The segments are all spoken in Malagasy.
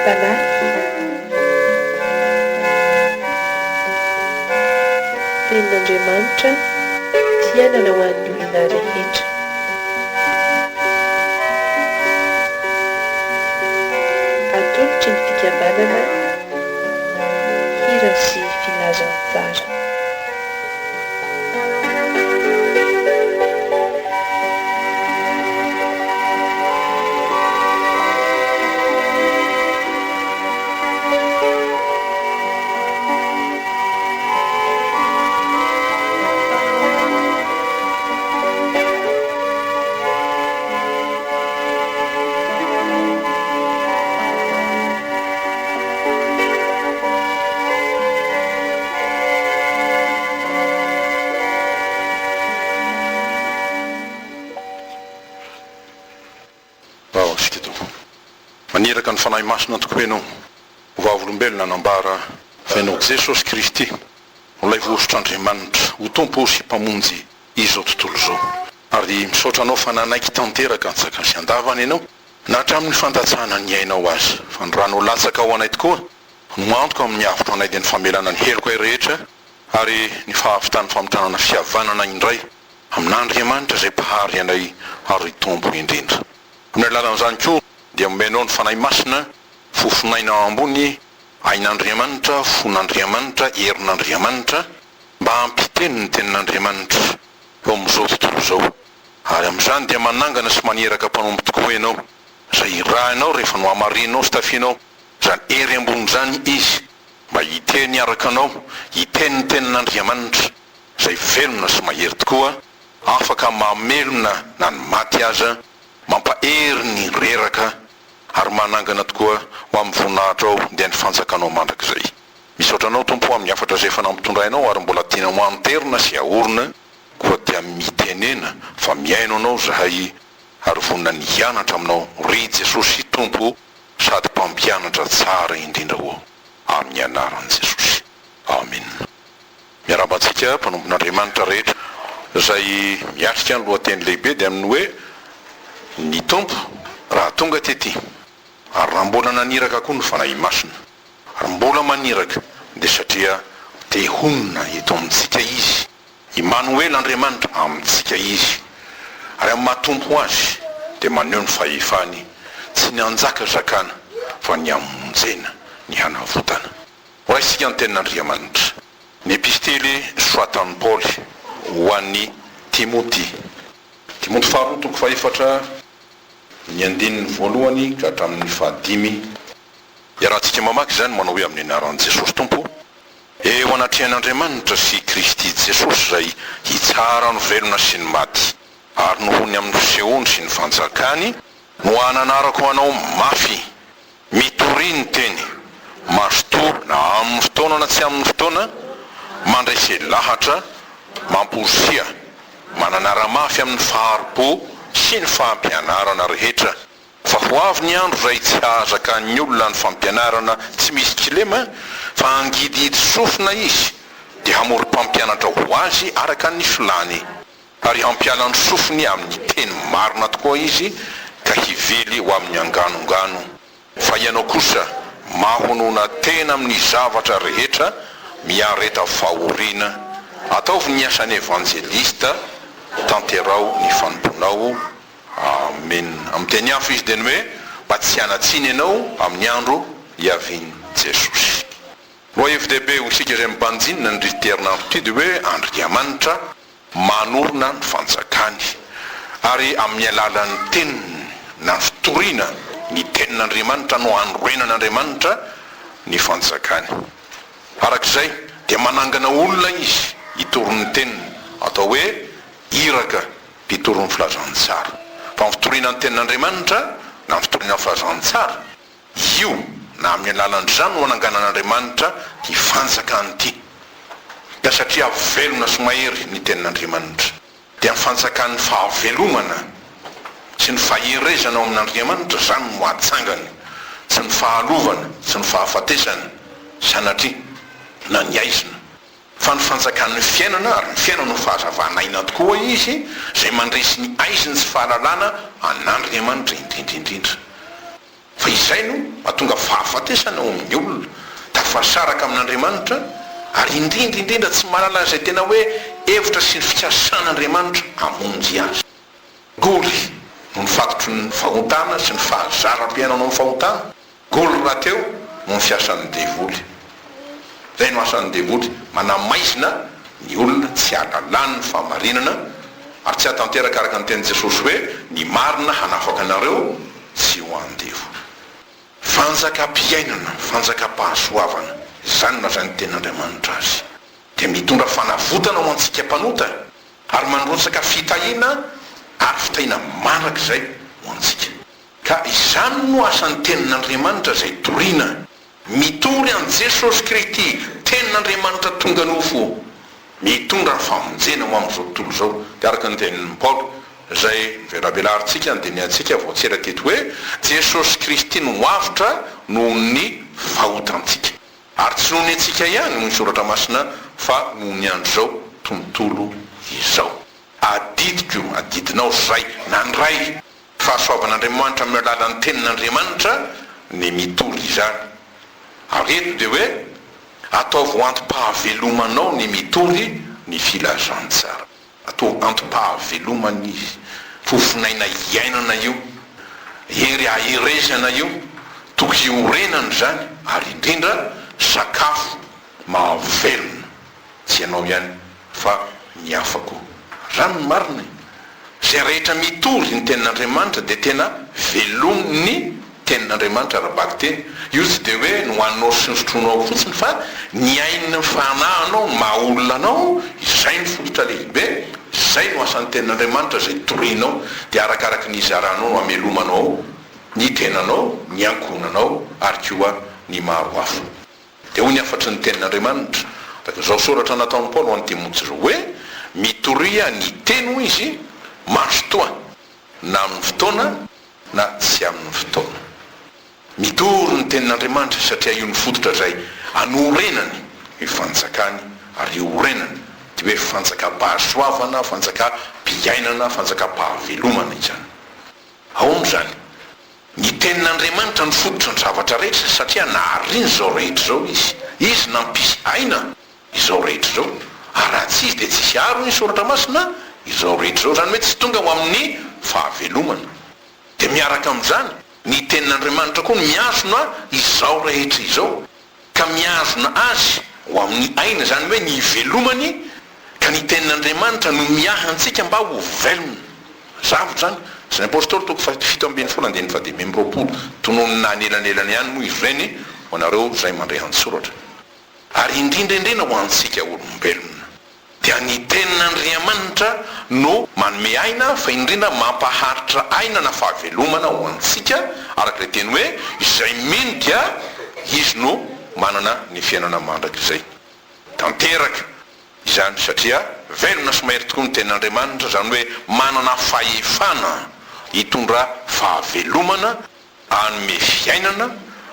fanahy tenin'Andriamanitra fiainana ho an'ny olona rehetra. Atolotry ny fikambanana hira sy filazantsara. Maniraka ny fanahy masina tokoa ianao vavolombelona anambara fainao Jesosy Kristy olay vosotr'Andriamanitra ho tompo sy mpamonjy izao tontolo zao, ary misaotra anao fa nanaiky tanteraka ny zakany sy andavany ianao na hatramin'ny fandatsahana ny ainao azy, fa ny ranao latsaka ao anay tokoa no antoka amin'ny avotro anay dia ny famelana ny heloko ay rehetra ary ny fahavitan'ny famitranana fihavanana indray amin'Andriamanitra zay mpahary anay ary tompo indrindra. Amin'ny alalan'izany koa dia omenao ny fanahy masina fofonaina ambony ain'Andriamanitra, fon'Andriamanitra, herin'Andriamanitra mba hampiteny ny tenin'Andriamanitra eo amin'izao tontolo zao, ary amin'izany dia manangana sy maneraka mpanombo tokoa ianao zay irahanao rehefa no hamarinao sy tafianao zany ery ambony zany izy mba hiteny araka anao, hiteny ny tenin'Andriamanitra zay velona sy mahery tokoa, afaka mamelona na ny maty aza, mampahery ny reraka ary manangana tokoa ho amin'ny voninahitra ao dia ny fanjakanao mandrakizay. Misaotra anao tompo amin'ny afatra zay efa nampitondrainao ary mbola tianao anterina sy ahorina koa dia mitenena fa miaino anao zahay ary vonina ny hianatra aminao ry Jesosy tompo sady mpampianatra tsara indrindra ho amin'ny anaran'i Jesosy. Amen. Miarabantsika mpanombon'Andriamanitra rehetra zay miatrika ny lohateny lehibe dia amin'ny hoe ny tompo raha tonga tety, ary raha mbola naniraka koa ny fanahy masina, ary mbola maniraka dia satria te honina eto amintsika izy, Emmanuel Andriamanitra amintsika izy, ary amin'ny mahatompo azy dia maneho ny fahefany tsy ny anjaka zakana fa ny amonjena ny hanavotana. Horaisika ny tenin'Andriamanitra. Ny epistely soatan'i Paoly ho an'ny Timoty faharoa toko fahefatra ny andininy voalohany ka hatramin'ny fahadimy. Iarahantsika mamaky zany manao hoe amin'ny anaran'i Jesosy tompo, eo anatrehan'Andriamanitra sy Kristy Jesosy zay hitsara ny velona sy ny maty ary nohony amin'ny fisehoany sy ny fanjakany no hananarako anao mafy mitoriny teny masotoa na amin'ny fotoana na tsy amin'ny fotoana, mandray se lahatra, mamposia, mananara mafy amin'ny faharipo sy ny fampianarana rehetra, fa ho avy ny andro zay tsy ahazaka ny olona ny fampianarana tsy misy tsilema fa angididy sofina izy dia hamory-mpampianatra ho azy araka ny filany, ary hampiala ny sofiny amin'ny teny marina tokoa izy ka hively ho amin'ny anganongano. Fa ianao kosa mahonona tena amin'ny zavatra rehetra, miareta fahoriana, ataovy ny asan'ny evanjelista, tanterao ny fanombonao. Amen. Amin'ny teny hafa izy dia ny hoe mba tsy hanatsiny ianao amin'ny andro hiavian'i Jesosy. Loa FDB ho isika izay mibanjinina ny riterina ty dia hoe Andriamanitra manorina ny fanjakany, ary amin'ny alalan'ny teniny na ny fitoriana ny tenin'Andriamanitra no androenan'Andriamanitra ny fanjakany. Arak'izay dia manangana olona izy hitoron'ny teniny, atao hoe iraka hitoron'ny filazantsara. Fa ny fitoriana ny tenin'Andriamanitra na ny fitoriana ny filazantsara, io na amin'ny alalan'izany no ananganan'Andriamanitra ty fanjakany ty, da satria velona sy mahery ny tenin'Andriamanitra dia ny fanjakan'ny fahavelomana sy ny faherezana ao amin'Andriamanitra zany no atsangany, sy ny fahalovana sy ny fahafatesana sanatria na ny aizina, fa ny fanjakan'ny fiainana ary ny fiainana no fahazavanaina tokoa izy zay mandresy ny aiziny sy fahalalana an'Andriamanitra indrindrindrindra. fa izay no mahatonga fahafatesana ao amin'ny olona tafasaraka amin'Andriamanitra ary indrindra tsy mahalala izay tena hoe hevitra sy ny fikasan'Andriamanitra hamonjy azy. Goly no nifatotry ny fahotana sy ny fahazaram-piainana amin'ny fahotana. Goly rahateo no ny fiasan'ny devoly. Zay no asan'ny devoly, manamaizina ny olona tsy halalany ny fahamarinana ary tsy hatanteraka araka ny teny Jesosy hoe ny marina hanafaka anareo tsy ho an'ny devoly. Fanjakam-piainana, fanjakam-pahasoavana, izany no zany ten'Andriamanitra azy. Dia mitondra fanavotana ho antsika mpanota ary mandrotsaka fitahiana ary fitahiana manak'izay ho antsika. Ka izany no asan'ny tenin'Andriamanitra izay toriana. Mitory an Jesosy Kristy, tenin'Andriamanitra tonga nofo, mitondra ny famonjena ho amin'izao tontolo izao. Dia araka ny tenin'ny Paoly izay verabelarintsika ny diniantsika vao tsera teto hoe Jesosy Kristy no avitra noho ny fahotantsika. Ary tsy noho ny antsika ihany no misoratra masina fa noho ny andro izao tontolo izao. Adidinao zay nandray fahasoavan'Andriamanitra amin'ny alalan'ny tenin'Andriamanitra ny mitory izany. Ary eto dia hoe ataovy antom-pahavelomanao ny mitory ny filazantsara. Atao antom-pahavelomany izy, fofinaina iainana io, hery aherezana io, toky iorenana zany ary indrindra sakafo mahavelona. Tsy ianao ihany fa ny afako. Rano marina. Zay rehetra mitory ny tenin'Andriamanitra dia tena velominy tenin'Andriamanitra arabaky teny. Io tsy dia hoe no hoaninao sy ny sotronao fotsiny fa ny ain'ny fanahanao, maha-olona anao, izay ny fototra lehibe, izay no asan'ny tenin'Andriamanitra izay torianao. Dia arakaraky ny izaranao no amelomanao ny tenanao, ny ankonanao ary koa ny maro hafa. Dia hoy ny afatry ny tenin'Andriamanitra. Zao soratra nataon'ny Paoly ho an'ny Timoty zao hoe mitoria ny teny hoy izy masotoa na amin'ny fotoana na tsy amin'ny fotoana. Mitory ny tenin'Andriamanitra satria io ny fototra izay anorenany io fanjakany ary io orenany. Dia hoe fanjakam-pahasoavana, fanjakam-piainana, fanjakam-pahavelomana izany. Ahoana zany? Ny tenin'Andriamanitra ny fototra ny zavatra rehetra satria nahariny zao rehetra zao izy. Izy nampisy aina izao rehetra zao. Ary raha tsy izy dia tsisy aro ny soratra masina izao rehetra zao. Zany hoe tsy tonga ho amin'ny fahavelomana. Dia miaraka amin'izany ny tenin'Andriamanitra koa miazona izao rehetra izao. Ka miazona azy ho amin'ny aina, zany hoe ny velomany. Ka ny tenin'Andriamanitra no miahantsika mba ho velona. Zavatra zany. Sy ny apôstôly toko 7:7-8 tononina anelanelana ihany moa izy ireny ho anareo izay mandray an-tsoratra. Ary indrindraindrina ho antsika olombelona dia ny tenin'Andriamanitra no manome aina fa indrindra mampaharitra aina na fahavelomana ho antsika araka le teny hoe izay mino dia izy no manana ny fiainana mandrak'izay. Tanteraka izany satria velona sy mahery tokoa ny tenin'Andriamanitra, zany hoe manana fahefana hitondra fahavelomana, hanome fiainana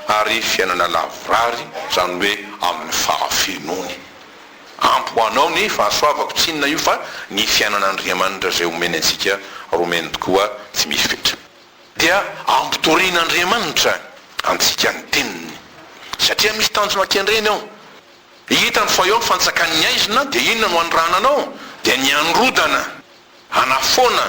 ary fiainana lavorary, zany hoe amin'ny fahafenony. Ampy ho anao ny fahasoavako tsy inona io fa ny fiainan'Andriamanitra izay omeny antsika romeny tokoa tsy misy fetra. Dia ampitorian'Andriamanitra antsika ny teniny satria misy tanjona kendreny ao. Hitany fa eo fanjakan'ny aizina dia inona no andrananao? Dia ny androdana, anafona.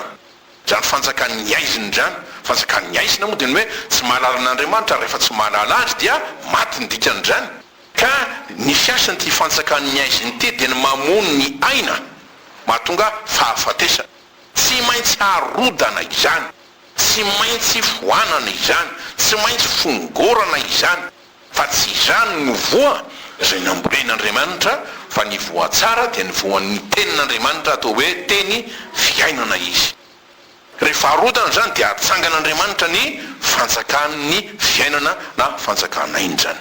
Zany fanjakan'ny aizina zany. Fanjakan'ny aizina moa dia ny hoe tsy mahalala an'Andriamanitra, rehefa tsy mahalala azy dia maty ny dikan'izany. Ka ny fiasany ty fanjakan'ny aizina ty dia ny mamono ny aina, mahatonga fahafatesa. Tsy maintsy harodana izany, tsy maintsy foanana izany, tsy maintsy fongorana izany, fa tsy izany no voa izay nambolen'Andriamanitra, fa ny voa tsara dia ny voan'ny tenin'Andriamanitra atao hoe teny fiainana izy. Rehefa harodana zany dia atsangan'Andriamanitra ny fanjakan'ny fiainana na fanjakan'aina zany.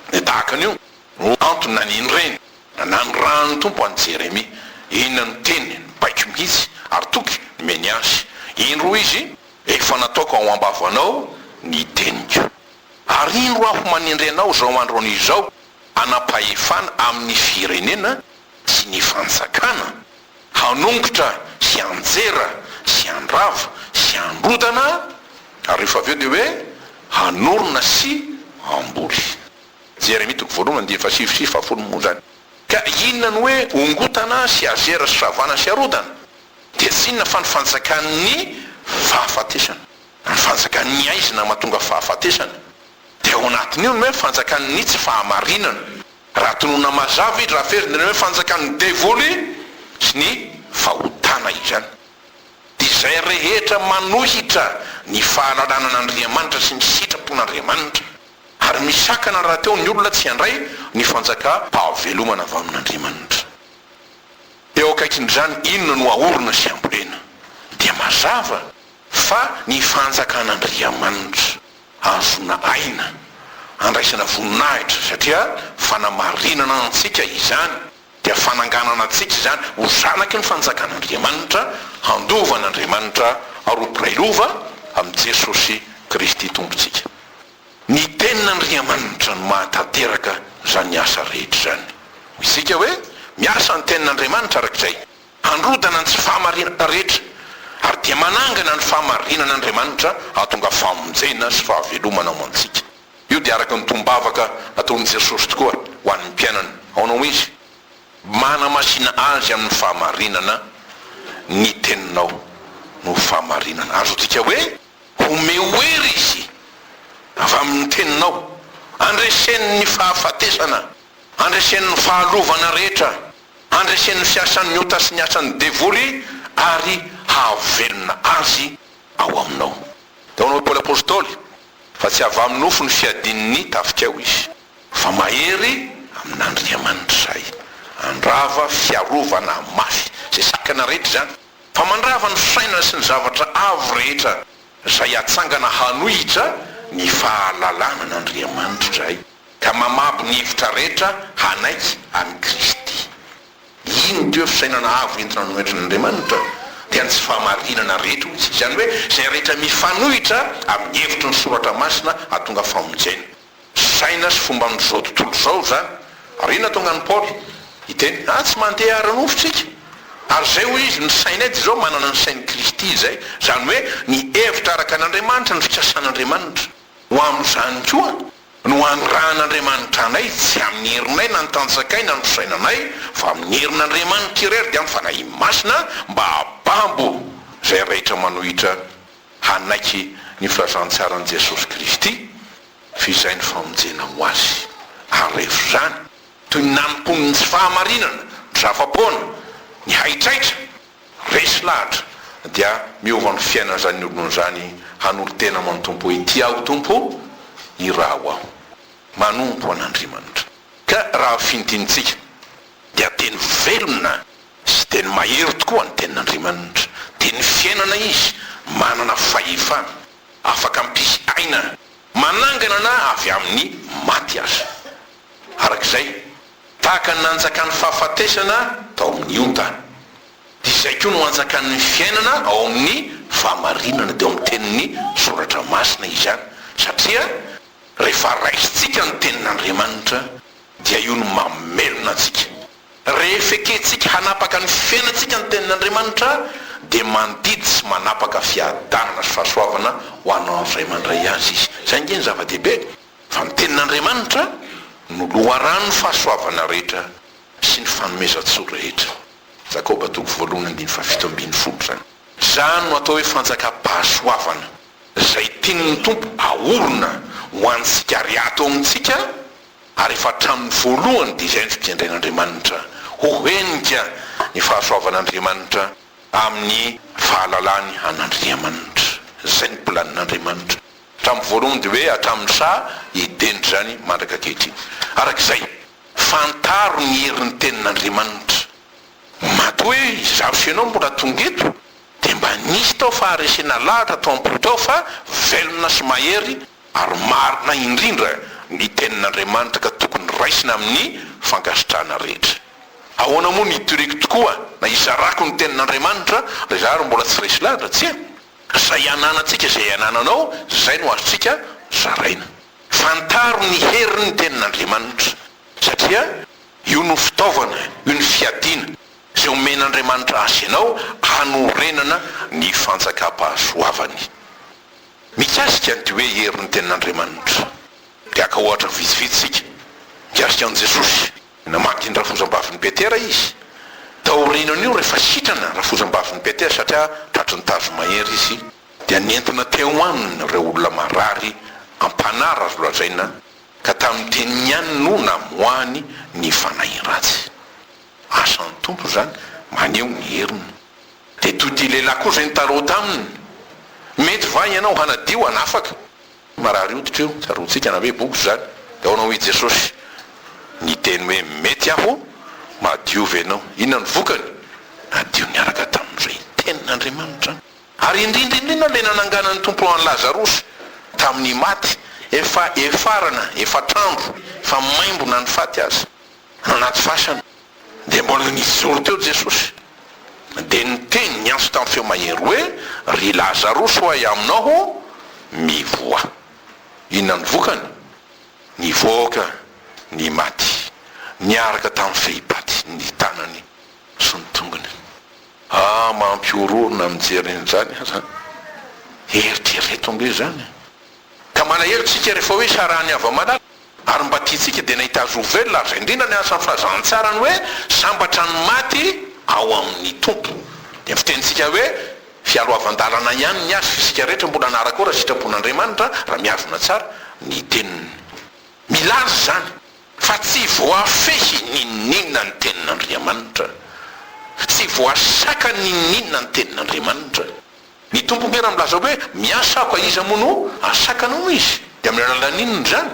Dia tahakan'io no antony nanino reny, nanano tompo an'i Jeremia, inona no teny baiko mihitsy ary toky nomeny azy. Ino ro izy? Efa nataoko ao ambavanao ny teniko. Ary ino ro afo manindry anao zao andro an'izao anapahefana amin'ny firenena sy ny fanjakana, hanongotra sy anjera sy andrava sy androdana. Ary rehefa aveo dia hoe hanorona sy amboly. Jeremia toko voalohany dia efa sivy folo moa zany. Ka inona ny hoe ongotana sy azera sy savana sy arodana dia tsy inona fa ny fanjakan'ny fahafatesana. Ny fanjakan'ny aizina mahatonga fahafatesana. Dia ao anatin'io ny hoe fanjakan'ny tsy fahamarinana. Raha tonona mazava izy raha ferina ny hoe fanjakan'ny devoly sy ny fahotana izany. Izay rehetra manohitra ny fahalalànan'Andriamanitra sy ny sitrapon'Andriamanitra ary misakana raha teo ny olona tsy handray ny fanjakam-pahavelomana avy amin'Andriamanitra. Eo akaikin'izany inona no ahorona sy ambolena dia mazava fa ny fanjakan'Andriamanitra azona aina andraisana voninahitra satria fanamarinana antsika izany dia fananganana antsika izany ho zanaky ny fanjakan'Andriamanitra handovan'Andriamanitra aropiray lova amin'ny Jesosy Kristy tompontsika. Ny tenin'Andriamanitra no mahatanteraka zany asa rehetra zany. Isika hoe miasa ny tenin'Andriamanitra arak'izay handrodana ny tsy fahamarinana rehetra ary dia manangana ny fahamarinan'Andriamanitra hahatonga famonjena sy fahavelomana ao antsika. Io dia araka ny tombavaka nataon'i Jesosy tokoa ho an'ny mpianany. Aonao izy manamasina azy amin'ny fahamarinana ny teninao no fahamarinana. Azotsika hoe homehoery izy avy amin'ny teninao, andresen'ny fahafatesana, andresen'ny fahalovana rehetra, andresen'ny fiasan'ny ota sy ny asan'ny devoly ary hahavelona azy ao aminao. Dia hoanao Paoly apôstôly fa tsy avy amin'ny nofo ny fiadin'ny tafika ao izy fa mahery amin'Andriamanitra zay andrava fiarovana mafy zay sakana rehetra zany, fa mandrava ny fisainana sy ny zavatra avo rehetra zay atsangana hanohitra ny fahalalana n'Andriamanitra zay ka mamaby ny hevitra rehetra hanaiky amin'ny Kristy. Ino teo fisainana avo entina nometra'Andriamanitra dia ny tsy fahamarinana rehetra izy zany hoe zay rehetra mifanohitra amin'ny hevitry ny soratra masina hahatonga famonjena. Saina sy fomba n'izao tontolo zao zany ary ina tonga ny Paoly hiteny tsy mandeha ara-nofitsika ary zay hoy izy ny sainay zao manana ny sain'ny Kristy zay, zany hoe ny hevitra araka an'Andriamanitra ny fisasan'Andriamanitra ho amin'izany koa no anirahan'Andriamanitra anay tsy amin'ny herinay na ny tanjakay na ny fisainanay fa amin'ny herin'Andriamanitra irery dia amin'ny fanahy masina mba habambo zay rehetra manohitra hanaiky ny filazantsarany Jesosy Kristy fizay ny famonjena ho azy. Ary rehefa zany toy ny nampon'ny tsy fahamarinana drafapoana ny haitraitra resy lahatra dia miova ny fiainana zany olona zany hanolo tena amin'ny tompo hoe ty aho tompo i raha ho aho manompo an'Andriamanitra. Ka raha fintinitsika dia teny velona sy teny mahery tokoa ny tenin'Andriamanitra, teny fiainana izy manana fahefana afaka mpisy aina manangana na avy amin'ny maty azy. Arak'izay tahaka ny nanjakan'ny fahafatesana tao amin'ny ota dia izay koa no anjakan'ny fiainana ao amin'ny fahamarinana dia ao amin'ny tenin'ny soratra masina izany satria rehefa raisitsika ny tenin'Andriamanitra dia io no mamelona antsika. Rehefa eketsika hanapaka ny fiainantsika ny tenin'Andriamanitra dia mandidy sy manapaka fiadanana sy fahasoavana ho anao izay mandray azy izy. Zay nge ny zava-dehibe fa ny tenin'Andriamanitra no loharano fahasoavana rehetra sy ny fanomezan-tso rehetra. Jakoba toko voalohany 7:7 zany. Zany no atao hoe fanjakam-pahasoavana zay tian'ny tompo ahorona ho antsika riato amintsika ary efa hatramin'ny voalohany dia izay ny fitendren'Andriamanitra ho henika ny fahasoavan'Andriamanitra amin'ny fahalalany an'Andriamanitra. Zay ny planin'Andriamanitra hatramin'ny voalohany dia hoe hatramin'ny sa hidendry zany mandraka ankehitriny. Arak'izay fantaro ny herin'ny tenin'Andriamanitra maty hoe zavy ianao mbola tonga eto dia mba nisy tao faharesena lahatra tao am-po tao fa velona sy mahery ary marina indrindra ny tenin'Andriamanitra ka tokony raisina amin'ny fankasitrahana rehetra. Ahoana moa ny toriko tokoa na izarako ny tenin'Andriamanitra ry zary mbola tsy resy lahatra tsia zay ananantsika zay anananao zay no azotsika zaraina. Fantaro ny herin'ny tenin'Andriamanitra satria io no fitaovana, io ny fiadiana zay omen'Andriamanitra azy ianao hanorenana ny fanjakam-pahasoavany. mikasika ny ty hoe herin'ny tenin'Andriamanitra dia aka ohatra vitsivitsitsika mikasika an' Jesosy namaky ny rafozam-bavin'ny Petera izy taorinany io rehefa sitrana rafozam-bavin'ny Petera satria tratry ny tazo mahery izy dia nentina teo aminy reo olona marary ampanara azo lazaina ka tamin'ny teniny ihany no namoahany ny fanahy ratsy. Asan'ny tompo zany maneho ny heriny. De toy ty lehilahy koa zay nitarao taminy mety va ianao hanadio anafaka marary oditra eo tsarotsika na hoe boky zany de aonao hoe Jesosy ny teny hoe mety aho madiovy ianao inona ny vokany nadio niaraka tamin'izay tenin'Andriamanitra ary indrindrindrina le nananganany tompo an Lazarosy tamin'ny maty efa efarana efatrandro efa maimbona ny faty azy anaty fasana de mbola nisy zoro teo Jesosy de niteny ny anso tamin'ny feo mahery hoe ry Lazarosy hoay aminao mivoa. Inona ny vokany? Nivoaka ny maty niaraka tamin'ny fehipaty ny tanany sy ny tongony. Mampiororona mijery zany zany eritrereto ambe zany ka malahelo tsika rehefa hoe sarany ava-malala ary mba tiatsika de nahitazo velona ary zay indrindra ny asan'ny filazantsara ny hoe sambatra ny maty ao amin'ny tompo de fitenitsika hoe fialoavan-dalana ihany ny azy fisika rehetra mbola anaraka ora sitrapon'Andriamanitra raha miavina tsara ny teniny milazy zany fa tsy voafehy ninninna ny tenin'Andriamanitra tsy voasaka ninninna ny tenin'Andriamanitra. Ny tompo mera milaza hoe miasa ako iza mono asakanao izy de amin'ny alalan'inona zany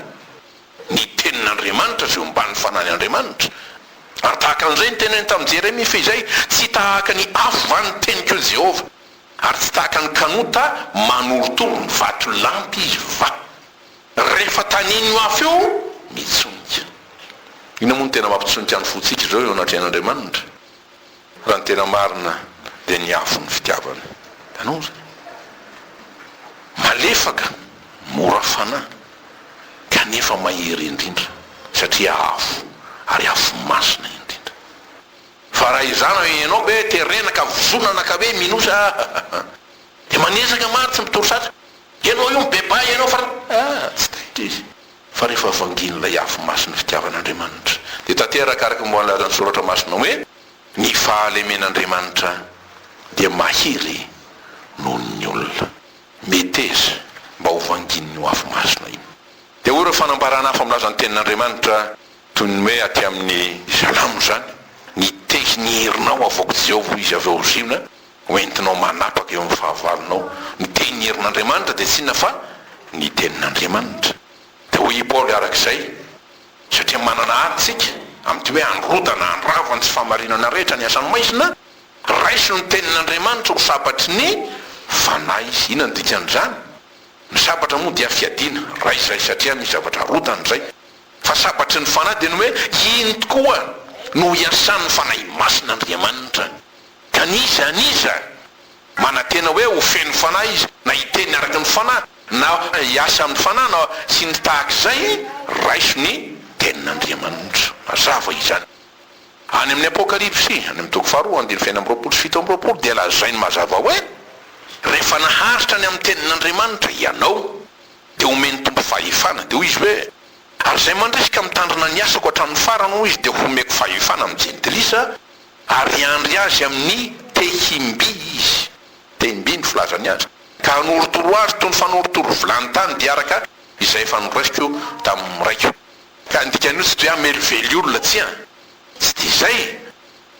ny tenin'Andriamanitra zay omban'ny fanany Andriamanitra ary tahaka an'izay ny teneny tamin'ny Jeremia fa izay tsy tahaka ny afo va ny tenikeo Jehova ary tsy tahaka ny kanota manorotoro ny vato lampy izy va rehefa taniny io afo eo mitsonika. Ina moa ny tena mampitsonika ny fotsika zao eo anatrehan'Andriamanitra raha ny tena marina de ny afo ny fitiavana tanao zany malefaka mora fanahy kanefa mahery indrindra satria afo ary afo masina indrindra fa raha izana ianao be terenaka vozonana ka hoe minosa de manesaka maro tsy mitoro satra ianao io mibeba ianao fa tsy taitra izy fa rehefa vangin'ilay afo masina fitiavan'Andriamanitra de tanteraka araka moalaza ny soratra masina hoe ny fahalemen'Andriamanitra dia mahery noho ny olona meteza mba ho vangin'ny ho afo masina iny. De oe reo fanambarana hafa milaza ny tenin'Andriamanitra toy ny hoe aty amin'ny salamo zany ny tehy ny herinao avoako Jehova izy avy eo zina hoentinao manapaka eo amin'ny fahavalonao. Ny tehy ny herin'Andriamanitra de tsy inona fa ny tenin'Andriamanitra. De hoy Paoly arak'izay satria manana aritsika amin'ty hoe androtana andravany tsy fahamarinana rehetra ny asany maisina raiso ny tenin'Andriamanitra ho sabatry ny fanahy izy. Inona ny dikan'izany? Ny sabatra moa dia fiadiana raisay satria misy zavatra rotany zay fa sabatry ny fanahy de ny hoe iny tokoa no iasan'ny fanahy masina Andriamanitra ka niza manatena hoe ho feno fanahy izy na hiteny araka ny fanahy na iasa amin'ny fanahy na sy ny tahak'izay raiso ny tenin'Andriamanitra mazava izany. Any amin'ny Apokalipsy any amin'ny toko faharoa andiny feno amby roapolo sy fito amby roapolo dia lazainy mazava hoe rehefa naharitra ny amin'ny tenin'Andriamanitra ianao de omeny tompo fahefana de hoy izy hoe ary zay mandresika mitandrina ny asako hatramin'ny farany hoy izy de homeko fahefana amin'ny jentilisa ary andry azy amin'ny tehimby izy tehimby ny filazany azy ka hanorotoro azy toy ny fanorotoro vilany tany de araka izay efa noraisiko tamin'ny raiko ka ndikan'io tsy toa melively olona tsy de zay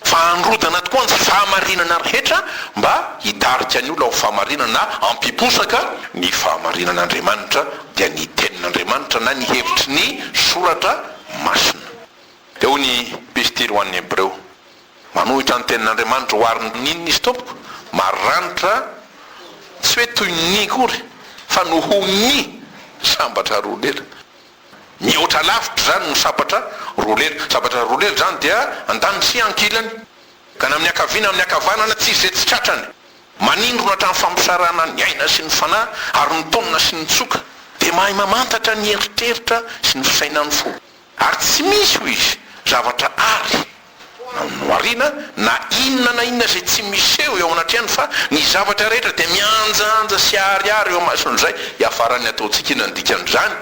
fa androdana tokoa ny fahamarinana rehetra mba hitarika ny olona ho fahamarinana na ampiposaka ny fahamarinan'Andriamanitra dia ny tenin'Andriamanitra na ny hevitry ny soratra masina. De ho ny pistily ho an'ny Hebreo manohitra ny tenin'Andriamanitra ho ariny ninona izy tompoko maranitra tsy hoe toy ny kory fa noho ny sambatra roa lela mihoatra lavitra zany no sabatra roa lela. Sabatra roa lela zany dia andany sy ankilany ka na amin'ny akavina amin'ny akavanana tsy izay tsy tratrany manindrona hatramin'ny fampisarana ny aina sy ny fanahy ary ny tonona sy ny tsoka de mahay mamantatra ny eritreritra sy ny fisainan'ny fo ary tsy misy ho izy zavatra ary noarina na inona zay tsy miseho eo anatrehany fa ny zavatra rehetra dia mianjaanja sy ariary eo mason'izay iafarany ataontsika ina ndikan'izany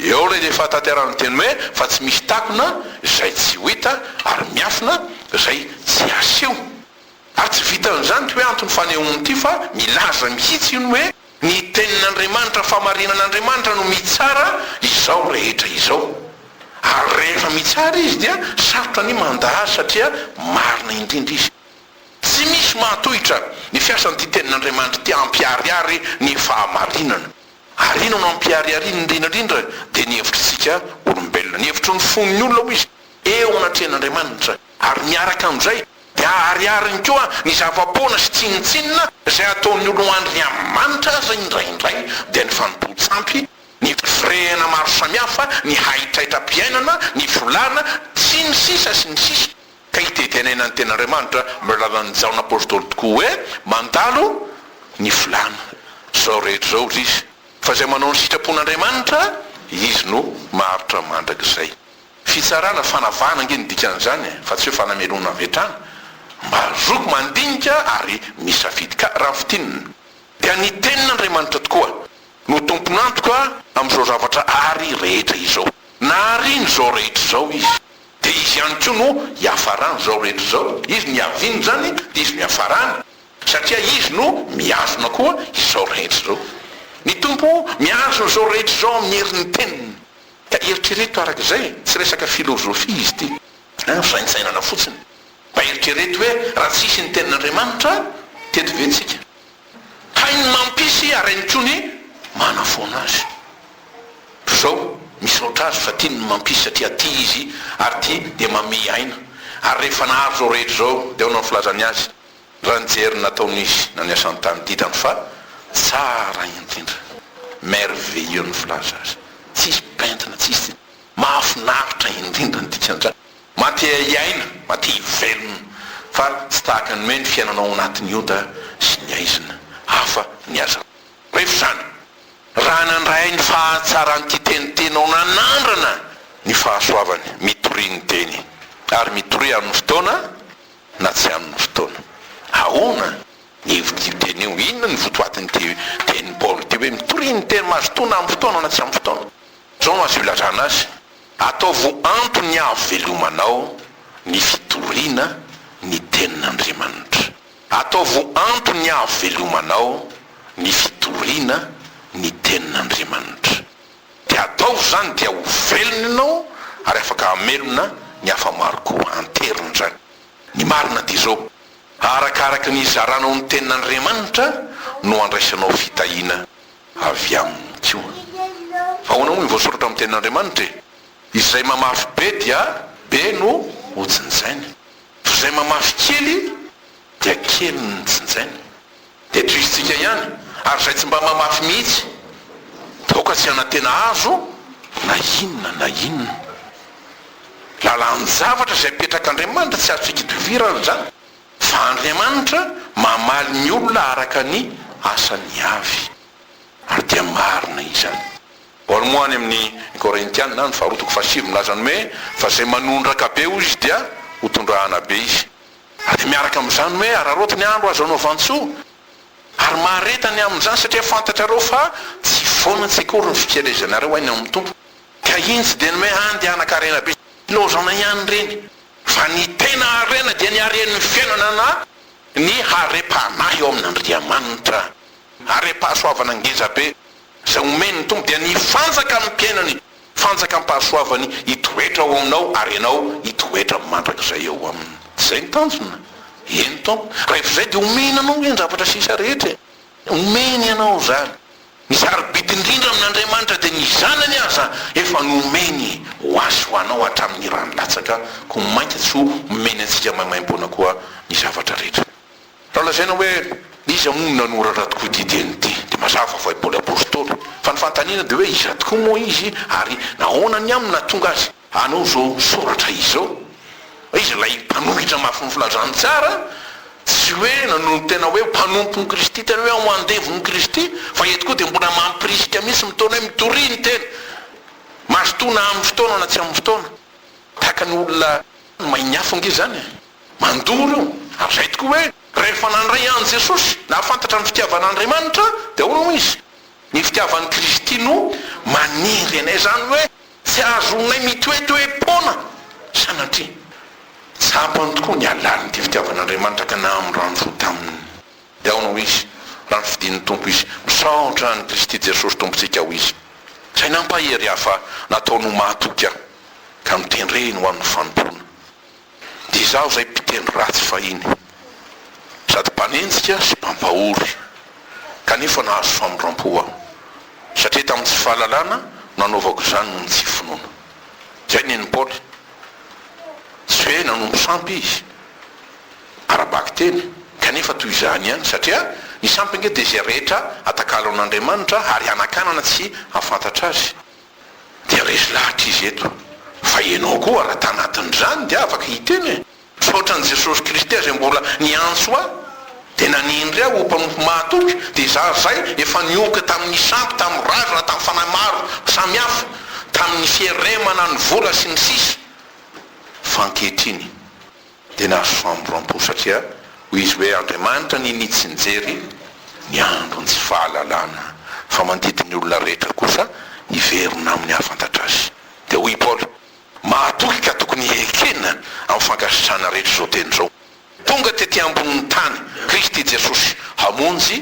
eo lay efa tanterany teny hoe fa tsy misy takona zay tsy ho hita ary miafina zay tsy aseho ary tsy vitan'izany ty hoe antony fanehoanyity fa milaza mihitsy iny hoe ny tenin'Andriamanitra famarinan'Andriamanitra no mitsara izao rehetra izao ary rehefa mitsara izy dia sarotra ny mandahazy satria marina indrindra izy tsy misy mahatohitra ny fiasan'ity tenin'Andriamanitra ty ampiariary ny fahamarinana ary ino no ampiariary indrindrandrindra dia ny hevitritsika olombelona ny hevitry ny fon'ny olona ho izy eo anatrehan'Andriamanitra ary miaraka amin'izay dia ariariny koa ny zava-poana sy tsinitsinina zay ataon'ny Andriamanitra aza indraindray dia ny fanontolo-tsampy ny firehana maro samihafa ny haitraitra-piainana ny volana tsy ny sisa sy ny sisa ka itetenaina ny ten'Andriamanitra milalan'ny jaon'apôstôly tokoa hoe mandalo ny volana zao rehetra zao izy fa zay manao ny sitrapon'Andriamanitra izy no maharitra mandrak'izay fitsarana fanavana nge ny dikan'izany fa tsy hoe fanamelona avetrana mba zoko mandinika ary misafidy ka raha fitinina dia ny tenin'Andriamanitra tokoa no tomponantoka amin'izao zavatra ary rehetra izao na ariny zao rehetra zao izy dia izy ihany koa no hiafarany zao rehetra zao izy ny aviny zany dia izy no hiafarany satria izy no miazona koa izao rehetra zao ny tompo miazona zao rehetra zao amin'ny herin'ny teniny ka eritrereto arak'izay tsy resaka filozofia izy ty fisaintsainana fotsiny mba eritrereto hoe raha tsisy ny tenin'Andriamanitra teto ventsika hainy mampisy ary any koa ny manafoana azy zao misy oatra azy fa tia ny mampisy satria ty izy ary ty dia mami aina ary rehefa naharo zao rehetra zao dia onao ny filazany azy raha nijery nataon'izy na ny asan'ny tany ditany fa tsara indrindra merveilleux ny filaza azy tsisy pentina tsisy mahafinaritra indrindra ny dikan'izany mate iaina mate ivelona fa tsy tahaka ny hoe ny fiainanao anatin'ny ota sy ny aizina hafa ny aza rehefa zany raha nandray ny fahatsaranyty tenitenao nanandrana ny fahasoavany mitory ny teny ary mitory amin'ny fotoana na tsy amin'ny fotoana ahoana ny hevitry teny io inona ny votoatiny teny Paoly ty hoe mitory ny teny mazotoana amin'ny fotoana na tsy amin'ny fotoana zao no azo ilazana azy ataovo antony havelomanao ny fitoriana ny tenin'Andriamanitra ataovo antony havelomanao ny fitoriana ny tenin'Andriamanitra dia ataovo zany dia ho velona ianao ary afaka hamelona ny hafa maro koa anterina zany ny marina ty zao arakaraka ny zaranao ny tenin'Andriamanitra no andraisanao fitahina avy aminy koa ahoana moa voasoratra amin'ny tenin'Andriamanitra izay mamafy be dia be no ho tsinjainy izay mamafy kely dia kely ny tsinjainy dia trisitsika ihany ary zay tsy mba mamafy mihitsy toka tsy anatena azo na inona lalany zavatra zay petrak'Andriamanitra tsy azo fikidivirana zany fa Andriamanitra mamaly ny olona araka ny asany avy ary dia marina izany Paoly moa any amin'ny Korintiana na ny faharotoko fahasivy milazany hoe fa zay manondraka be hoy izy dia ho tondrahana be izy ary dia miaraka amin'izany hoe araroty ny andro azo anao vantsoa ary maharetany amin'izany satria fantatrareo fa tsy foana tsy akory ny fikelezanareo ainy amin'ny tompo ka iny tsy dia ny hoe andehanankarena be lozana ihany reny fa ny tena harena dia ny haren'ny fiainana na ny harem-panahy eo amin'Andriamanitra harem-pahasoavana ngeza be zay omeny ny tompo dia ny fanjaka amin'ny mpiainany fanjaka amin'ny pahasoavany hitoetra ao aminao ary ianao hitoetra mandrak'izay eo aminy zay ny tanjona eny tompo rehefa zay dia omeny anao hoe ny zavatra sisa rehetra omeny ianao zany ny sarobidi indrindra amin'Andriamanitra dia ny zanany aza efa nomeny ho azy ho anao hatramin'ny ranolatsaka ko mainka tsy ho omeny antsika maimaim-poana koa ny zavatra rehetra raha lazaina hoe izy amonina noratra tokoa ty teny ty dia mazava va Paoly apôstôly fa ny fantaniana dia hoe iza tokoa moa izy ary nahoana ny amina tonga azy anao zao soratra izao izy lay mpanohitra mafy ny filazany tsara tsy hoe nanono tena hoe mpanompon'ny Kristy tena hoe ao andevon'ny Kristy fa eto koa dia mbola mampirisika mihitsy mitona hoe mitory ny tena mazotoana amin'ny fotoana na tsy amin'ny fotoana tahaka ny olona mainy hafa nge zany mandory io ary zay tokoa hoe rehefa nandray an Jesosy na fantatra ny fitiavan'Andriamanitra dia hono izy ny fitiavan'ny Kristy no maniry anay zany hoe tsy azonay mitoetoepona sanatria tsapany tokoa ny alaliny ty fitiavan'Andriamanitra ka na amin'ny rano fo taminy dia hono izy raha ny fidin'ny tompo izy misaotra ny Kristy Jesosy tompontsika ho izy zay nampahery hafa nataony mahatoky aho ka mitendreny ho an'ny fanompona dia izaho zay mpitendry ratsy fahiny sady mpanenjika sy mpampahory kanefa nahazo famindram-po aho satria tamin'ny tsy fahalalana nanaovako izany no ny tsy finoana zay neny Paoly tsy hoe nanompo sampy izy arabaky teny kanefa toy izany ihany satria ny sampy nge dia zay rehetra atakalo an'Andriamanitra ary anakanana tsy afantatra azy dia resy lahatra izy eto fa ianao koa raha tanatin'izany dia afaka hiteny misaotra ny Jesosy Kristy zay mbola niantso aho dia nanindry aho ho mpanompo mahatoky dia zay efa nioka tamin'ny sampy tamin'ny razona tamin'ny fanahy maro samihafa tamin'ny fieremana ny vola sy ny sisa fa ankehitriny dia nahazo famindram-po satria hoy izy hoe Andriamanitra ninitsy ny jery ny andro ny tsy fahalalana fa mandidiny olona rehetra kosa hiverina amin'ny hafantatra azy dia hoy Paoly mahatoky ka tokony ekena amin'ny fankasitrahana rehetra zao teny zao tonga tety ambonin'ny tany Kristy Jesosy hamonjy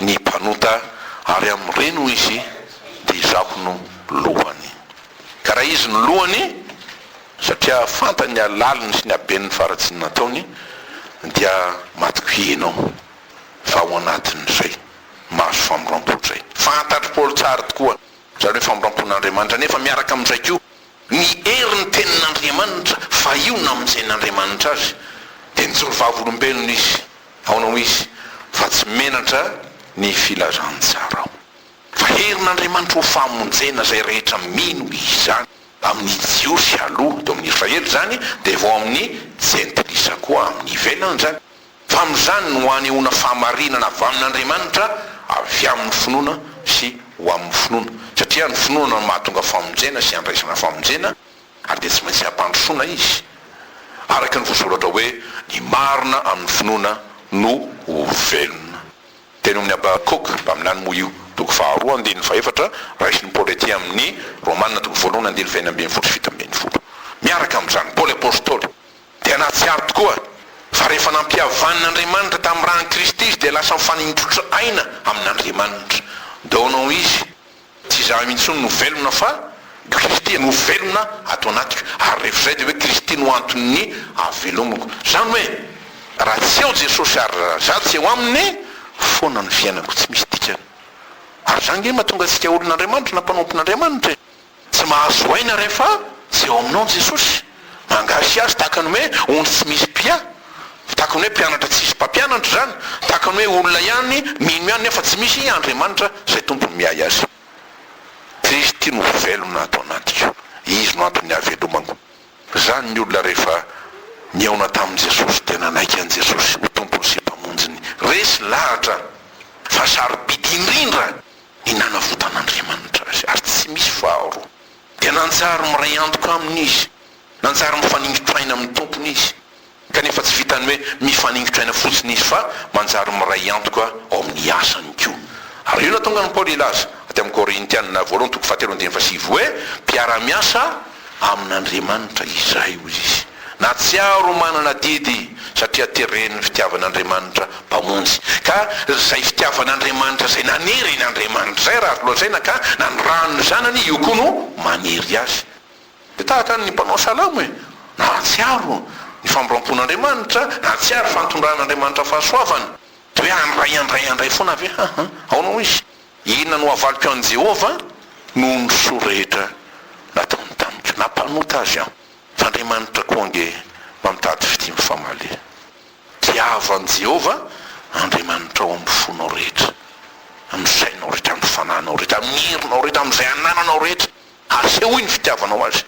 ny mpanota ary amin'ireny hoy izy dia izaho no lohany ka raha izy no lohany satria fantany alaliny sy ny aben'ny faratsy ny nataony dia matoky ianao fa ao anatin'izay mahazo famindram-po zay fantatry Paoly tsara tokoa zany hoe famindram-pon'Andriamanitra nefa miaraka amin'izay koa ny hery ny tenin'Andriamanitra fa io namonjen'Andriamanitra azy dia nijoro vavolombelona izy aonao izy fa tsy menatra ny filazany tsara ao fa herin'Andriamanitra ho famonjena zay rehetra mino izy zany amin'ny jiosy aloha to amin'ny Israely zany dia vao amin'ny jentilisa koa amin'ny ivelany zany fa amin'izany no hanehoana fahamarinana avy amin'Andriamanitra avy amin'ny finoana sy ho amin'ny finoana satria ny finoana no mahatonga famonjena sy andraisana famonjena ary dia tsy maintsy hampandrosoana izy araka ny voasoratra hoe ny marina amin'ny finoana no ho velona teny amin'ny Abakoka mba milany moa io toko faharoa andiny faefatra raisin'ny Paoly ety amin'ny Romanina toko voalohany andiny faina ambin'ny folo sy fito ambin'ny folo miaraka amin'izany Paoly apôstôly dia nahatsiaro tokoa fa rehefa nampihavan'Andriamanitra tamin'ny rahan'i Kristy izy dia lasa mifanindrotra aina amin'Andriamanitra daonao izy tsy izaho mihitsy no velona fa Kristy no velona ato anatiko ary rehefa zay dia hoe Kristy no antony avelomako zany hoe raha tsy eo Jesosy ary za tsy eo aminy foana ny fiainako tsy misy dikany ary zany nge mahatonga antsika olon'Andriamanitra na mpanompon'Andriamanitra tsy mahazo aina rehefa tsy eo aminao Jesosy mangasy azy tahakany hoe ony tsy misy mpia tahakany hoe mpianatra tsisy mpampianatra zany tahakany hoe olona ihany mino ihany nefa tsy misy Andriamanitra zay tompony miay azy Kristy no velona ato anatiko izy no antony avelomako zany ny olona rehefa niaona tamin'i Jesosy dia nanaiky an Jesosy ho tompony sy mpamonjiny resy lahatra fa sarobidy indrindra hinana votan'Andriamanitra azy ary tsy misy faharo dia nanjary miray antoka amin'izy nanjary mifaningitra aina amin'ny tompony izy kanefa tsy vitany hoe mifaningitra aina fotsiny izy fa manjary miray antoka ao amin'ny asany koa ary io natonga ny Paoly ilaza aty amin'ny Korintianina voalohany toko fahatelo andiny fahasivy hoe mpiara-miasa amin'Andriamanitra izay hoy izy na tsiaro manana didy satria teren'ny fitiavan'Andriamanitra mpamonjy ka zay fitiavan'Andriamanitra zay nanery n'Andriamanitra zay raha loatsaina ka nanrano zanany io koa no manery azy dia tahaka ny mpanao salamo e na tsiaro ny famindram-pon'Andriamanitra na tsiaro fantondran'Andriamanitra fahasoavana dia hoe andray foana ave aonao izy inona no avaliko an Jehova no ny soa rehetra nataony tamiko nampanota azy aho fa Andriamanitra koa nge mamitady fitimy famaly tiavan Jehova Andriamanitra ao amin'ny fonao rehetra amin'ny sainao rehetra amin'ny fananao rehetra amin'ny herinao rehetra amin'izay anananao rehetra asehoy ny fitiavanao azy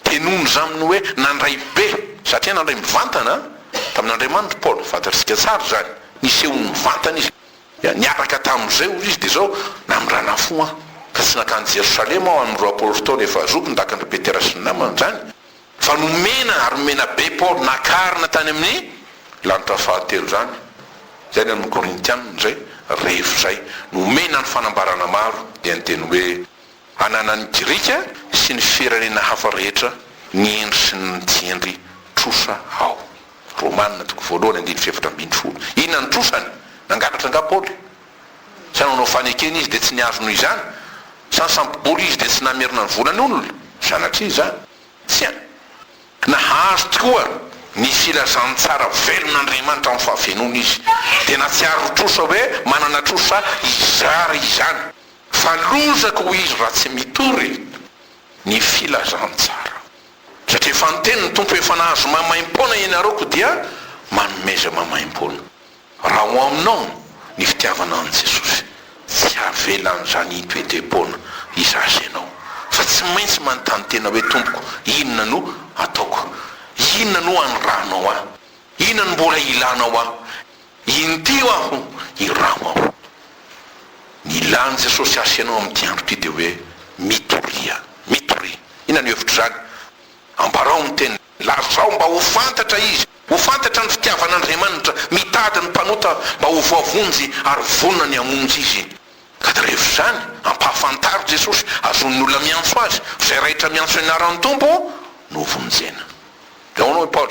tenony zaminy hoe nandray be satria nandray mivantana tamin'Andriamanitra Paoly fantatsika tsara zany nisehony mivantana izy niaraka tamin'izay ozy izy dia zao namrana fo ka tsy nakany Jerosalema ao amin'ny roa apôstôly efa zoky ndakandry Petera sy ny namany zany fa nomena ary nomena be Paul nakarina tany amin'ny lanitra fahatelo zany. Zay ny amin'ny Korintianina zay rehefa zay nomena ny fanambarana maro dia ny teny hoe anana ny Grika sy ny firenena hafa rehetra ny endry sy ny tsy endry trosa ao. Romanina toko voalohany 9:7-10. Inona ny trosany? Nangalatra nga Paul. Sa nanao fanekena izy dia tsy niazo noho izany. Sa sampiboly izy dia tsy namerina ny volany olona. Sanatria izany. Tsy any. Nahazo tokoa ny filazany tsara velon'Andriamanitra amin'ny fahavenoana izy. Dia natsiaro trosa hoe manana trosa izara izany. Fa lozako ho izy raha tsy mitory ny filazany tsara. Satria fanonteny ny tompo efa nahazo mamaim-pona ianareo dia manomeza mamaim-pona. Raha ho aminao ny fitiavana an' Jesosy, tsy avelan'izany itoetem-pona izasy ianao. Fa tsy maintsy manontany tena hoe tompoko, inona no ataoko? Inona no anoranao aho? Inona no mbola ilanao aho? Intio aho iramo aho. Ny ilan'i Jesosy asy ianao amin'ity andro ity dia hoe mitoria. Inona ny hevitra zany? Ambarao ny teny, lazao mba ho fantatra izy, ho fantatra ny fitiavan'Andriamanitra, mitady ny mpanota mba ho voavonjy ary vonona ny hamonjy izy. Ka dia rehefa zany ampahafantaro Jesosy, azon'ny olona miantso azy, zay rehetra miantso ianaran'ny tompo no vonjena. Dia ahoana hoe Paul,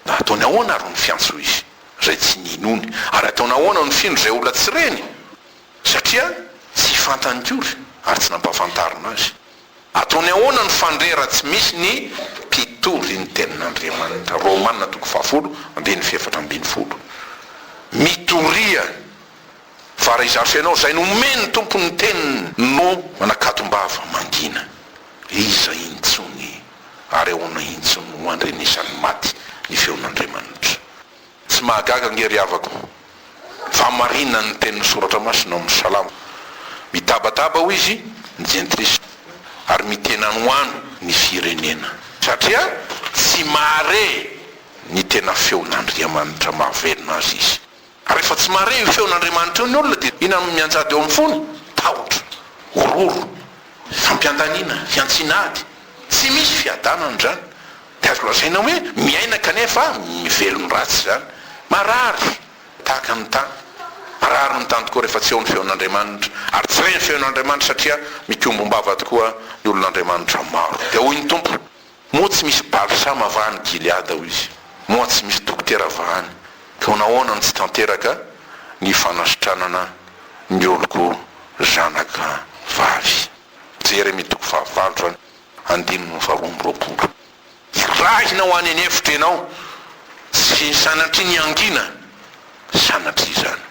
da ataony ahoana ary ny fiantso izy zay tsy ninony, ary ataony ahoana ny findro zay olona tsy reny, satria tsy fantany kory ary tsy nampahafantarina azy. Ataony ahoana ny fandrera tsy misy ny mpitory ny tenin'Andriamanitra. Romanina 10:7-10. Mitoria. Fa raha izasy ianao zay nomeny tompo ny teniny no manakatom-bava mangina. Iza intsony ary ahoana intsony ho andrenesany maty ny feon'Andriamanitra. Tsy mahagaga ngery havako. Fa marina ny tenin'ny soratra masina amin'ny Salamo. Mitabataba ho izy ny jentrisy ary mitena noano ny firenena. Satria tsy mahare ny tena feon'Andriamanitra mahavelona azy izy. Ary rehefa tsy mahare io feon'Andriamanitra ny olona dia ina mianjady eo amin'ny fony? Tahotra, ororo, fampiandanina, fiantsinady. Tsy misy fiadanana zany. Dia azo lazaina hoe miaina kanefa mivelony ratsy zany. Marary tahaka ny tany. Marary ny tany tokoa rehefa tsy eo ny feon'Andriamanitra. Ary tsy reny feon'Andriamanitra satria mikombombava tokoa ny olon'Andriamanitra maro. Dia hoy ny tompo, moa tsy misy balsama vahany Gileada hoy izy, moa tsy misy dokotera vahany. Ka ho nahoana ny tsy tanteraka ny fanasitranana ny oloko zanaka vavy. Jeremia 9:20 2:20. Irahina ho any anefitra ianao, tsy sanatria ny angina, sanatria zany.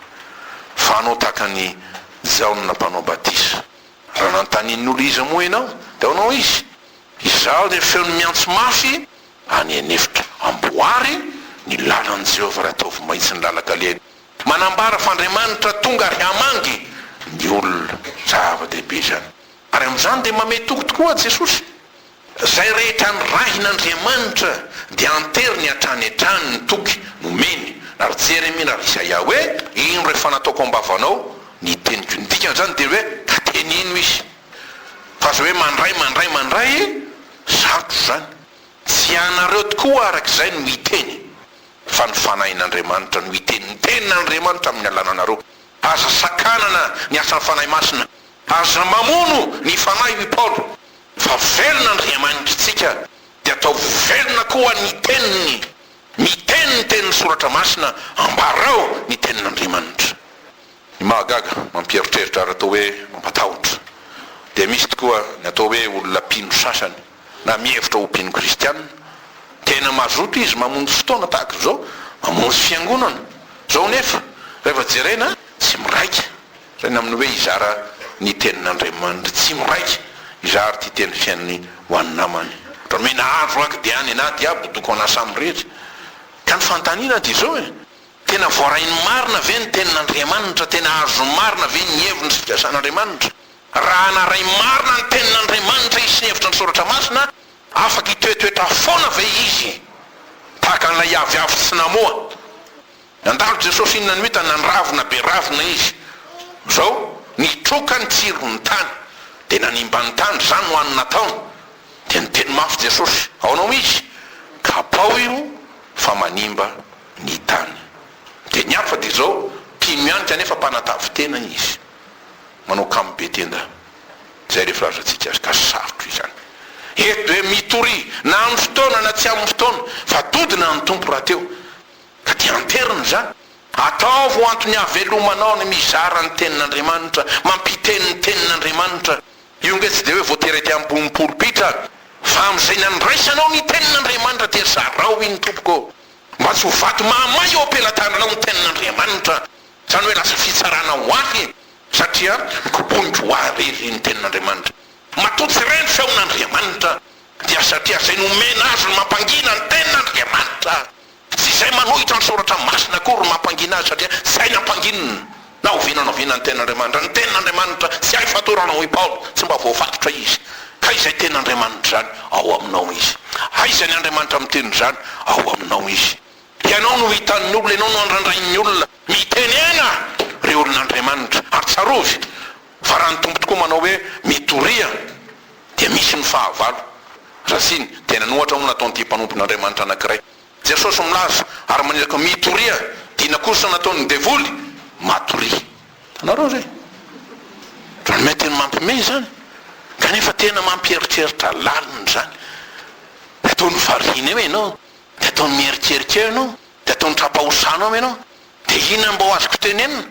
Fa anao tahaka ny Jaona mpanao batisa. Raha nantanin'olo izy moa ianao, dia anao izy. Izaho dia feony miantso mafy any anefitra. Amboary ny lalan'i Jehovah raha ataovy mahitsy ny lalaka-leny. Manambara f'Andriamanitra tonga ary hamangy ny olona zava-dehibe zany. Ary amin'izany dia mamey toko tokoa Jesosy. Zay rehetra ny rahin'Andriamanitra dia anteriny hatrany hatrany ny toky nomeny. Ary Jeremia na Isaia hoe ino rehefa nataoko ambavanao ny teniko. Ny dikany zany dia hoe ka tenino izy. Fa zay hoe mandray zato zany. Tsy anareo tokoa arak'izay no hiteny. Fa ny fanahin'Andriamanitra no hiteny. Ny tenin'Andriamanitra amin'ny alananareo. Aza sakanana ny asan'ny fanahy masina. Aza mamono ny fanahy i Paul. Fa velon'Andriamanitra tsika dia atao velona koa ny teniny. Miteny ny tenin'ny soratra masina, ambarao ny tenin'Andriamanitra. Ny mahagaga mampieritreritra ary atao hoe mampatahotra. Dia misy tokoa ny atao hoe olona pino sasany na mihevitra ho pino kristianina. Tena mazoto izy mamonjy fotoana tahaka zao, mamonjy fiangonana. Zao nefa rehefa jerena tsy miraika. Zany amin'ny hoe izara ny tenin'Andriamanitra tsy miraika. Izara ty teny fiainany ho an'ny namany. Raha hoe nahandro aky dia any anaty aby doko anasamy rehetra. Ka ny fantaniana dia zao e. Tena voarainy marina ve ny tenin'Andriamanitra, tena azo marina ve ny heviny sy fiasan'Andriamanitra. Raha naray marina ny tenin'Andriamanitra izy sy ny hevitra ny soratra masina, afaka hitoetoetra foana ve izy tahaka an'ilay aviavy tsy namoa. Nandalo Jesosy inona ny hitany nanravina be ravina izy. Zao nitroka ny tsirony tany dia nanimba ny tany, zany ho any nataony. Dia niteny mafy Jesosy, aonao izy kapao io fa manimba ny tany. De ny hafa de zao mpimianitra nefa mpanatavitena izy manao kamo be tenda zay rehefa lazantsika azy ka sarotro izany. Eto hoe mitory na amin'ny fotoana na tsy amin'ny fotoana fa todina ny tompo raha teo ka ty anterina zany. Ataovo antony havelomanao ny mizara ny tenin'Andriamanitra, mampiteny ny tenin'Andriamanitra. Io nge tsy de hoe voaterety ambony polipitra fa am'izay nandraisanao ny tenin'Andriamanitra dia zarao iny tompoko, mba tsy ho vato mahamay eo ampelantananao ny tenin'Andriamanitra, zany hoe lasa fitsarana ho ahy satria mikobonitro ho arery ny tenin'Andriamanitra. Matotsy reny feon'Andriamanitra dia satria zay nomena azy ny mampangina ny tenin'Andriamanitra, tsy zay manohitra ny soratra masina akory mampangina azy satria zay nampanginina. Na ovinanaovina ny tenin'Andriamanitra, ny tenin'Andriamanitra tsy hay fatoranao i Paoly, tsy mba voafatotra izy. Ka izay tenin'Andriamanitra zany ao aminao izy, aiza ny Andriamanitra miteny zany ao aminao izy. Ianao no hitan'ny olona, ianao no andraindrain'ny olona mitenena reo olon'Andriamanitra ary tsarovy. Fa raha ny tompo tokoa manao hoe mitoria dia misy ny fahavalo. Rasiny tena nohatra moa nataon'ity mpanompon'Andriamanitra anankiray. Jesosy milaza ary maneraka mitoria, dina kosa nataon'ny devoly matory. Tanareo zay raha mety ny mampime zany kanefa tena mampieritreritra laliny zany. De ataony varina eo ianao, de ataony mieritreritra ianao, de ataony trapahosana ianao, de inona mba ho azoko tenenina?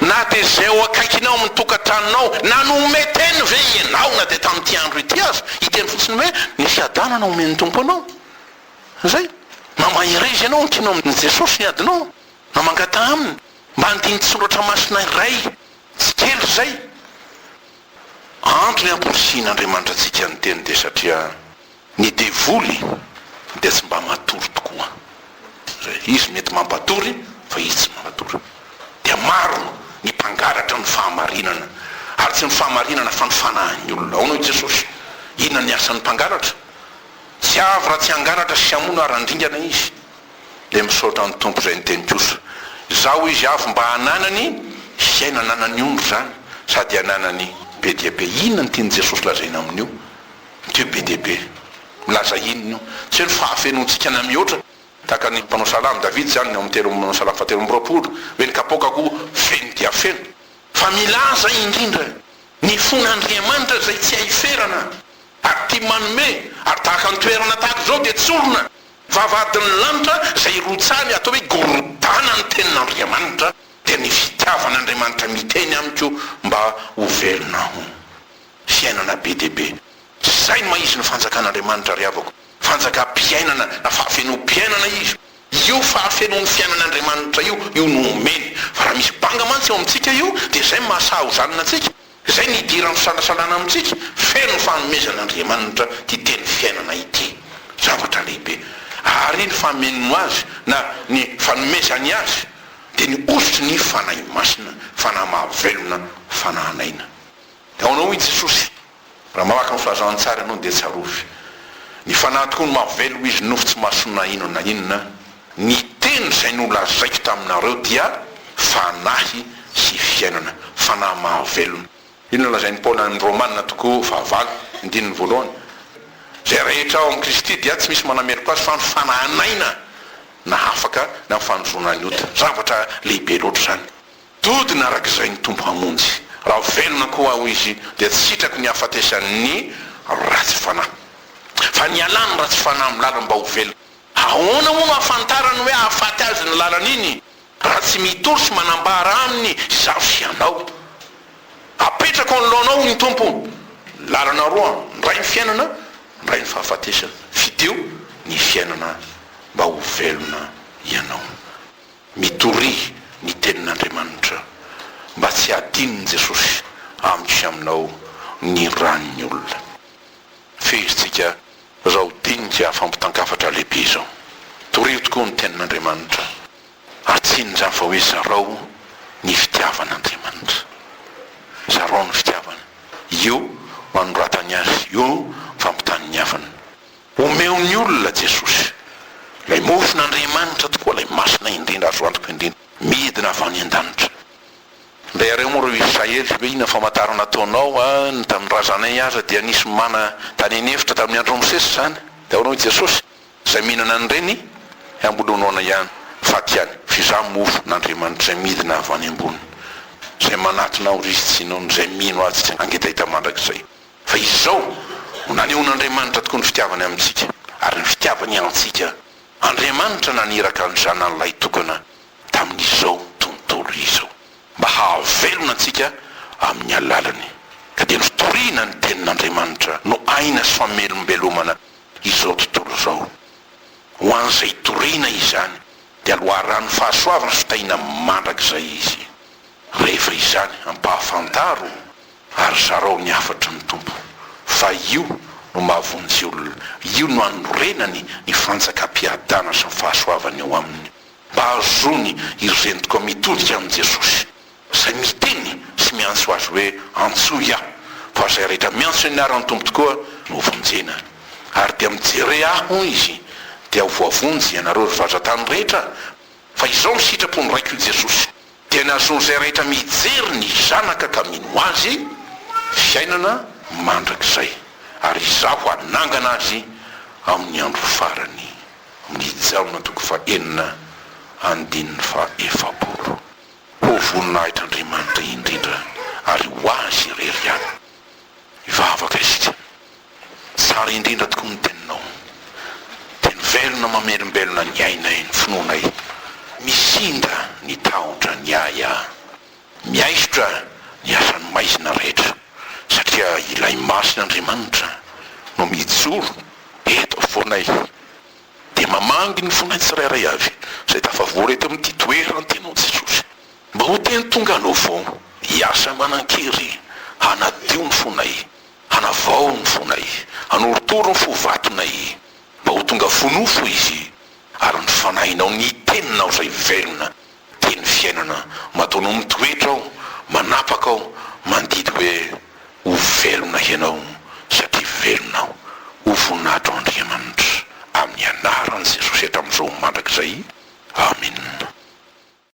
Na de zay ho akaikinao mitokatranonao na nome teny ve ianao na de tamin'ity andro ity azy hiteny fotsiny hoe nisy adana na omen'ny tompo anao zay. Mamahiry izy ianao ntianao amin'ny Jesosy ny adinao na mangata aminy mba andiny soratra masina iray tsy kely zay. Antony ampolisian'Andriamanitra antsika ny teny de satria ny devoly de tsy mba matory tokoa zay. Izy mety mampatory fa izy tsy mampatory. De maro ny mpangalatra ny fahamarinana ary tsy ny fahamarinana fa ny fanahin'ny olona. Ao no Jesosy inona ny asan'ny mpangalatra? Tsy avy raha tsy hangalatra sy hamono arandringana izy. Le misaotra ny tompo zay ny teny kosa, zao izy avy mba hananany fiaina nanany ondro zany sady hananany be dia be. Inona ny tiany Jesosy lazaina amin'io? Tio be dia be milaza inona io? Tsy hoe ny fahafenontsika na mihoatra tahaka ny mpanao salamy David zany ny amin'ny salamy fahatelo amby roapolo hoe ny kapokako feno dia feno. Fa milaza indrindra ny fon'Andriamanitra zay tsy haiferana ary tia manome ary tahaka ny toerana tahaka zao dia tsorona vavadin'ny lanitra zay rotsany atao hoe gorodana ny tenin'Andriamanitra. Dia ny fitiavan'Andriamanitra miteny amiko mba ho velonao fiainana be dia be. Zay no maizy ny fanjakan'Andriamanitra ry havako, fanjakam-piainana na fahafenom-piainana izy. Io fahafenon'ny fiainan'Andriamanitra io no omeny. Fa raha misy banga mantsy eo amintsika io dia zay mahasaho-zanona antsika, zay ny idiran'ny fisalasalana amintsika. Feno ny fanomezan'Andriamanitra ty teny fiainana ity, zavatra lehibe. Ary ny famenony azy na ny fanomezany azy dia ny osotry ny fanahy masina, fanahy mahavelona, fanahanaina. De ao anao i Jesosy raha mamaky ny filazany tsara ianao dia tsarovy. Ny fanahy tokoa ny mahavelo izy nofo tsy mahasona inona na inona. Ny teny zay nolazaiko taminareo dia fanahy sy fiainana, fanahy mahavelona. Inona lazain'ny Paoly amin'ny Romanina tokoa fahavalo ndininy voalohany, zay rehetra ao amin'ny Kristy dia tsy misy manameriko azy fa ny fanahanaina na afaka na fanozona ny ota. Zavatra lehibe loatra zany. Todina arak'izay ny tompo hamonjy. Raha velona koa ao izy dia tsy sitrako ny hafatesan'ny ratsy fanahy, fa ny alany ratsy fanahy amin'ny lalana mba ho velona. Ahoana moa no hafantarany hoe ahafaty azy ny lalana iny raha tsy mitory sy manambara aminy zaho sy anao? Apetraka ao alohanao ny tompo lalana roa, ndray ny fiainana, ndray ny fahafatesana. Fideo ny fiainana mba ho velona ianao. Mitory ny tenin'Andriamanitra mba tsy hadininy Jesosy amiko sy aminao ny ran'ny olona. Fezitsika zao dinika fampitan-kafatra lehibe zao. Torio tokoa ny tenin'Andriamanitra ary tsinony zany fa hoe zarao ny fitiavan'Andriamanitra, zarao ny fitiavana. Io manoratany azy, io fampitan'ny havana. Omeo ny olona Jesosy lay mofon'Andriamanitra tokoa, lay masina indrindra azo antoko indrindra midina avy any an-danitra. Ndray areo moa reo Israely hoe inona famantarana ataonao ny tamin'ny razanay aza dia nisy mana tany anefitra tamin'ny andro Mosesy zany. De ao anao Jesosy zay mihinana an'ireny ambolonoana ihany faty ihany fizamofo n'Andriamanitra zay midina avy any ambony zay manatonao risinao zay mino azy angedahita mandrakizay fa izao naneon'Andriamanitra tokoa ny fitiavany amintsika ary ny fitiavany antsika Andriamanitra naniraka ny zanan'ilay tokana tamin'izao tontolo izao mba hahavelona antsika amin'ny alalany ka dia notoriana ny tenin'Andriamanitra no aina sy famelombelomana izao tontolo zao ho an'izay toriana izany dia loharano fahasoavana sy fitahiana mandrakizay izy rehefa izany ampahafantaro ary zarao ny afatry ny tompo fa io no mahavonjy olona io no anorenany ny fanjakam-piadana sy ny fahasoavany eo aminy mba hazony iry zentiko mitodika amin' Jesosy zay miteny sy miantso azy hoe antsoy aho fa zay rehetra miantso ny aran'ny tompo tokoa no vonjena ary dia mijere aho izy dia ho voavonjy ianareo ry vazatany rehetra fa izao misitrapony raiko Jesosy dia nazony zay rehetra mijery ny zanaka ka mino azy fiainana mandrakizay ary izaho anangana azy amin'ny andro farany amin'ny Jaona 4:9 ho voninahitr'Andriamanitra indrindra ary ho azy irery ihany ivavaka isika tsara indrindra tokoa ny teninao teny velona mamelombelona ny ainay ny finoanay misindra ny tahotra ny aya miaisitra ny asan'ny maizina rehetra satria ilay masin'Andriamanitra no mijoro eto fonay dia mamangy ny fonay tsirairay avy zay tafavory eto amin'ity toerana tenao Jesosy mba ho teny tonga anao vao hiasa manan-kery hanadio ny fonay hanavao ny fonay hanorotoro ny fovatonay mba ho tonga fonofo izy ary ny fanahinao ny teninao zay velona teny fiainana mataonao mitoetra ao manapaka ao mandidy hoe ho velona ianao satria velonao ho voninahitro Andriamanitra amin'ny anaran'i Jesosy hatram'izao mandrakizay amen.